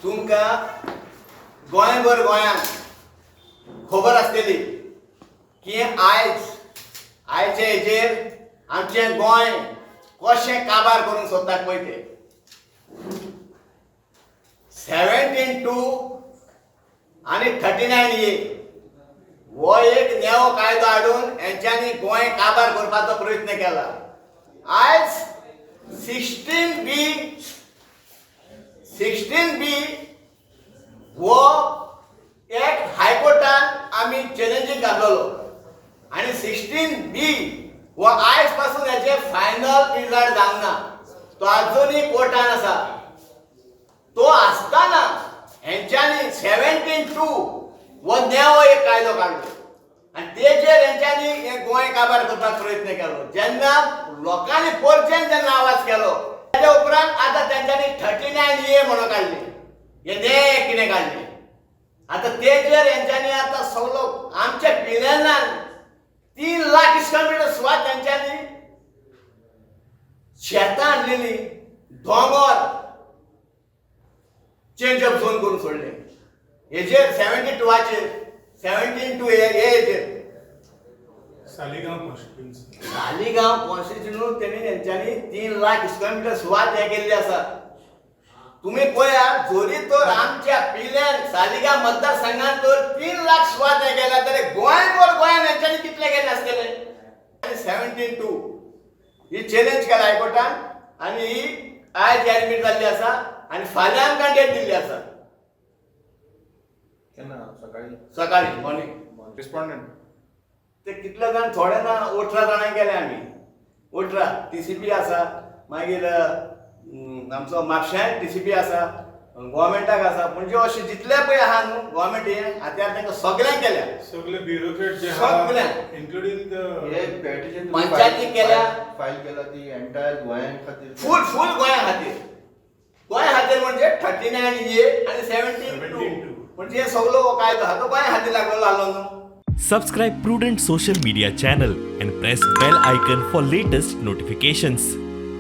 तुमकां गोंयभर गोंयांत खबर आसतली की आयचे हेजेर आमचें गोंय कशें काबार करून सोदतात पळय ते 17-2 आनी 39A हो एक नेवो कायदो हाडून हेंच्यांनी गोंय काबार करपाचो प्रयत्न केला. आयज 16B हो एक हायकोर्टान आमी चॅलेंजीक घातलेलो आनी 16B हो आयज पासून हेचे फायनल रिजल्ट जावंक ना. तो आजुनूय कोर्टान आसा. तो आसतना हेंच्यांनी 17-2 हो नेवो एक कायदो काडलो आनी तेजेर हेंच्यांनी हे गोंय काबार करपाक प्रयत्न केलो. जेन्ना लोकांनी परचेन जेन्ना आवाज केलो तेज्या उपरांत आतां तेंच्यांनी 39A म्हणून काडली. हे ने कितें काडले आतां तेजेर हेंच्यांनी आतां सगळो आमच्या पिलेनान 3 लाख स्क्वेअर मिटर सुवात तेंच्यांनी शेतां हाडलेली दोंगर चेंज ऑफ झोन करून सोडले. हेजेर 72चेर 17-2 सालिगांव कॉन्स्टिट्युशन तेणी तेंच्यांनी 3 लाख स्क्वेअर मिटर सुवात हे केल्ली आसा. तुम्ही पळयात जोरी तर आमच्या पिल्यान सालिगांव मतदारसंघात तर 3 लाख सुवात हे केल्या तरी गोंयान हेंच्यांनी कितले केले आसतले. 17-2 ही चॅलेंज केला हायकोर्टान आनी ही आयज एडमीट जाल्ली आसा आनी फाल्यां आमकां डेट दिल्ली आसा. सकाळी मॉर्निंग रिस्पॉन्डंट ते कितले जाण थोडे ना 18 जाणांक केले आमी. 18 TCP आसा मागीर आमचो म्हापश्यां TCP आसा गव्हर्मेंटाक आसा म्हणजे अशें जितले पळय आहा न्हू गव्हर्मेंट हे हात्यार तांकां सगळ्यांक केल्या. सगळे ब्युरोक्रेट जे सगळ्यांक इन्क्लुडिंग हे पेटिशन पंचायती केल्या फायल केला ती एंटायर गोंया खातीर फूल गोंया खातीर म्हणजे 39A आणि 17-2 म्हणजे हे सगळो कायदो आहा तो गोंया खातीर लागलेलो आसलो न्हू. Subscribe Prudent social media channel and press bell icon for latest notifications.